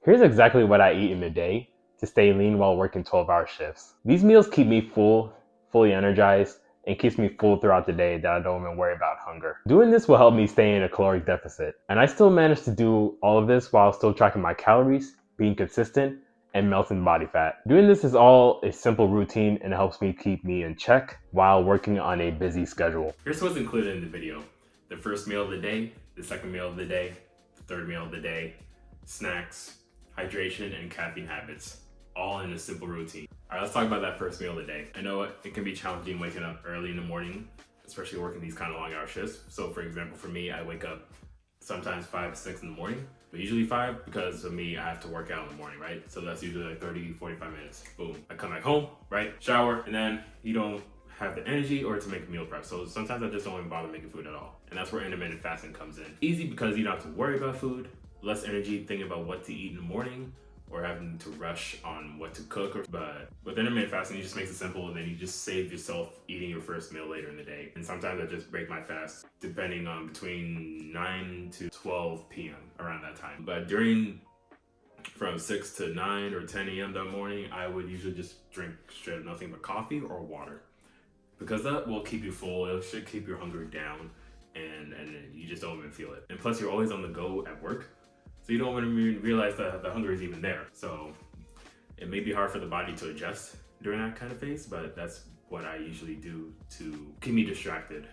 Here's exactly what I eat in a day to stay lean while working 12-hour shifts. These meals keep me full, fully energized, and keeps me full throughout the day that I don't even worry about hunger. Doing this will help me stay in a caloric deficit. And I still manage to do all of this while still tracking my calories, being consistent, and melting body fat. Doing this is all a simple routine and it helps me keep me in check while working on a busy schedule. Here's what's included in the video. The first meal of the day, the second meal of the day, the third meal of the day, snacks, hydration, and caffeine habits, all in a simple routine. All right, let's talk about that first meal of the day. I know it can be challenging waking up early in the morning, especially working these kind of long hour shifts. So for example, for me, I wake up sometimes 5, 6 in the morning, but usually 5 because of me, I have to work out in the morning, right? So that's usually like 30, 45 minutes. Boom. I come back home, right? Shower, and then you don't have the energy or to make a meal prep. So sometimes I just don't even bother making food at all. And that's where intermittent fasting comes in. Easy because you don't have to worry about food, less energy thinking about what to eat in the morning or having to rush on what to cook. But with intermittent fasting, you just makes it simple and then you just save yourself eating your first meal later in the day. And sometimes I just break my fast depending on between 9 to 12 p.m. around that time. But from 6 to 9 or 10 a.m. that morning, I would usually just drink straight up nothing but coffee or water. Because that will keep you full, it should keep your hunger down, and you just don't even feel it. And plus you're always on the go at work, so you don't even realize that the hunger is even there. So it may be hard for the body to adjust during that kind of phase, but that's what I usually do to keep me distracted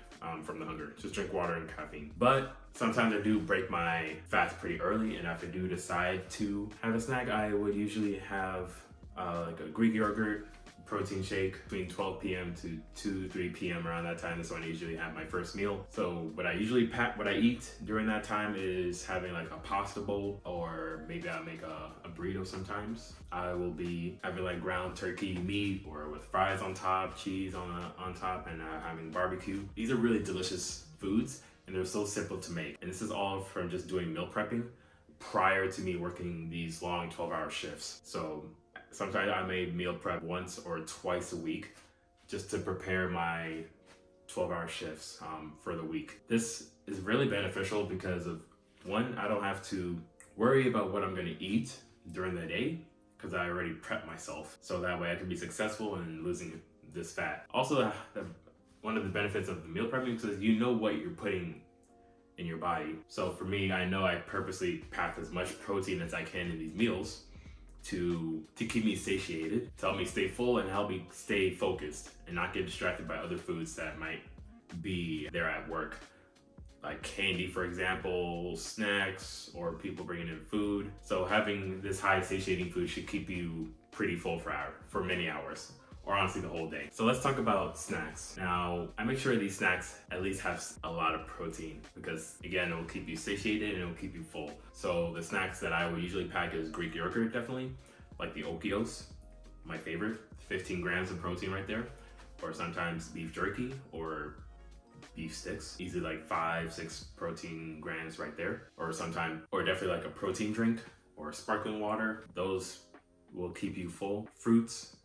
from the hunger. Just drink water and caffeine. But sometimes I do break my fast pretty early, and if I do decide to have a snack, I would usually have like a Greek yogurt, protein shake between 12 p.m. to 2, 3 p.m. around that time. That's when I usually have my first meal. So what I eat during that time is having like a pasta bowl, or maybe I'll make a burrito sometimes. I will be having like ground turkey meat or with fries on top, cheese on top, and having barbecue. These are really delicious foods and they're so simple to make. And this is all from just doing meal prepping prior to me working these long 12-hour shifts. So sometimes I may meal prep once or twice a week just to prepare my 12-hour shifts for the week. This is really beneficial because of, one, I don't have to worry about what I'm going to eat during the day because I already prepped myself. So that way I can be successful in losing this fat. Also, one of the benefits of the meal prepping is you know what you're putting in your body. So for me, I know I purposely pack as much protein as I can in these meals to keep me satiated, to help me stay full and help me stay focused and not get distracted by other foods that might be there at work. Like candy, for example, snacks, or people bringing in food. So having this high satiating food should keep you pretty full for many hours, or honestly the whole day. So let's talk about snacks. Now, I make sure these snacks at least have a lot of protein because again, it will keep you satiated and it will keep you full. So the snacks that I would usually pack is Greek yogurt, definitely, like the Okios, my favorite, 15 grams of protein right there, or sometimes beef jerky or beef sticks, easily like 5, 6 protein grams right there, or definitely like a protein drink or sparkling water. Those will keep you full. Fruits,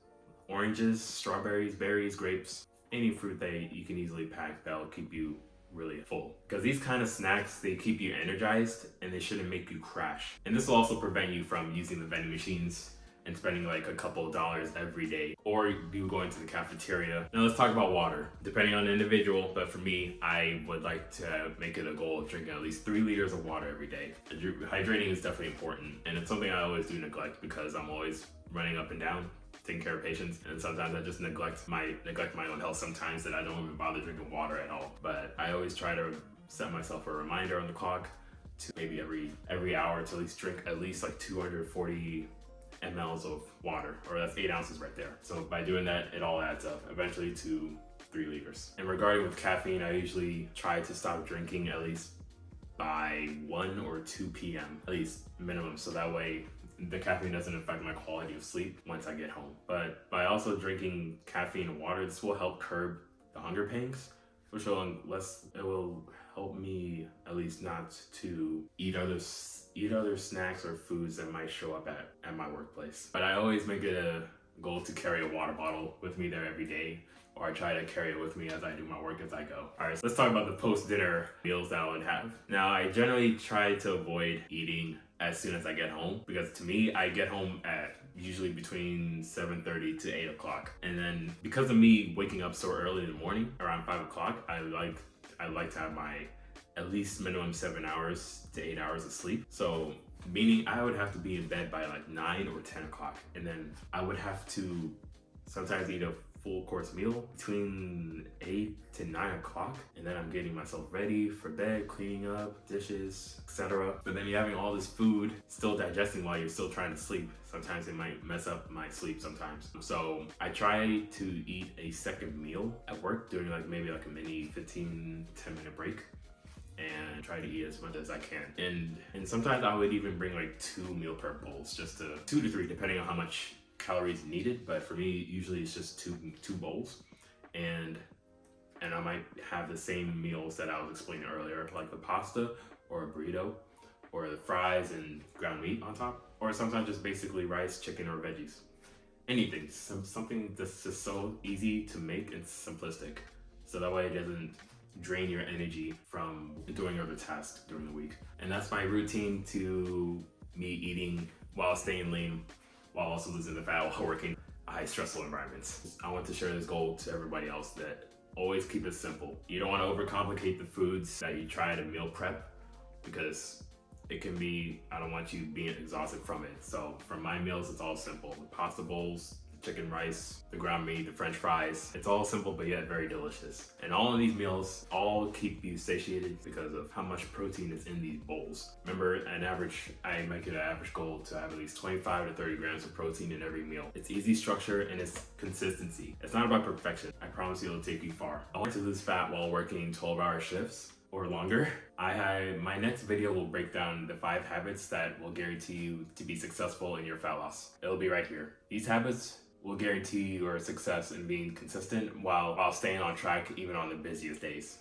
oranges, strawberries, berries, grapes, any fruit that you can easily pack that'll keep you really full. Because these kind of snacks, they keep you energized and they shouldn't make you crash. And this will also prevent you from using the vending machines and spending like a couple of dollars every day, or you going to the cafeteria. Now let's talk about water. Depending on the individual, but for me, I would like to make it a goal of drinking at least 3 liters of water every day. Hydrating is definitely important, and it's something I always do neglect because I'm always running up and down taking care of patients, and sometimes I just neglect my own health sometimes, that I don't even bother drinking water at all. But I always try to set myself a reminder on the clock to maybe every hour to at least drink at least like 240 mLs of water, or that's 8 ounces right there. So by doing that, it all adds up eventually to 3 liters. And regarding with caffeine, I usually try to stop drinking at least by 1 or 2 p.m. at least minimum, so that way the caffeine doesn't affect my quality of sleep once I get home. But by also drinking caffeine and water, this will help curb the hunger pangs, which will help me at least not to eat other snacks or foods that might show up at my workplace. But I always make it a goal to carry a water bottle with me there every day, or I try to carry it with me as I do my work as I go. All right, so let's talk about the post-dinner meals that I would have. Now, I generally try to avoid eating as soon as I get home, because to me, I get home at usually between 7:30 to 8 o'clock. And then because of me waking up so early in the morning, around 5 o'clock, I like to have my at least minimum 7 hours to 8 hours of sleep. So meaning I would have to be in bed by like 9 or 10 o'clock. And then I would have to sometimes eat a full course meal between 8 to 9 o'clock, and then I'm getting myself ready for bed, cleaning up dishes, etc. But then you're having all this food still digesting while you're still trying to sleep. Sometimes it might mess up my sleep sometimes. So I try to eat a second meal at work, doing like maybe like a mini 15-10 minute break, and try to eat as much as I can. And sometimes I would even bring like 2 meal prep bowls, just to 2 to 3 depending on how much calories needed, but for me usually it's just two bowls, and I might have the same meals that I was explaining earlier, like the pasta or a burrito, or the fries and ground meat on top, or sometimes just basically rice, chicken, or veggies. Anything, something that's just so easy to make and simplistic, so that way it doesn't drain your energy from doing other tasks during the week. And that's my routine to me eating while staying lean, while also losing the fat while working high stressful environments. I want to share this goal to everybody else, that always keep it simple. You don't want to overcomplicate the foods that you try to meal prep, because it can be, I don't want you being exhausted from it. So for my meals, it's all simple. The pasta bowls, chicken, rice, the ground meat, the french fries. It's all simple but yet very delicious. And all of these meals all keep you satiated because of how much protein is in these bowls. Remember, I make it an average goal to have at least 25 to 30 grams of protein in every meal. It's easy structure and it's consistency. It's not about perfection. I promise you it'll take you far. I want to lose fat while working 12-hour shifts or longer. My next video will break down the 5 habits that will guarantee you to be successful in your fat loss. It'll be right here. These habits will guarantee your success in being consistent while staying on track even on the busiest days.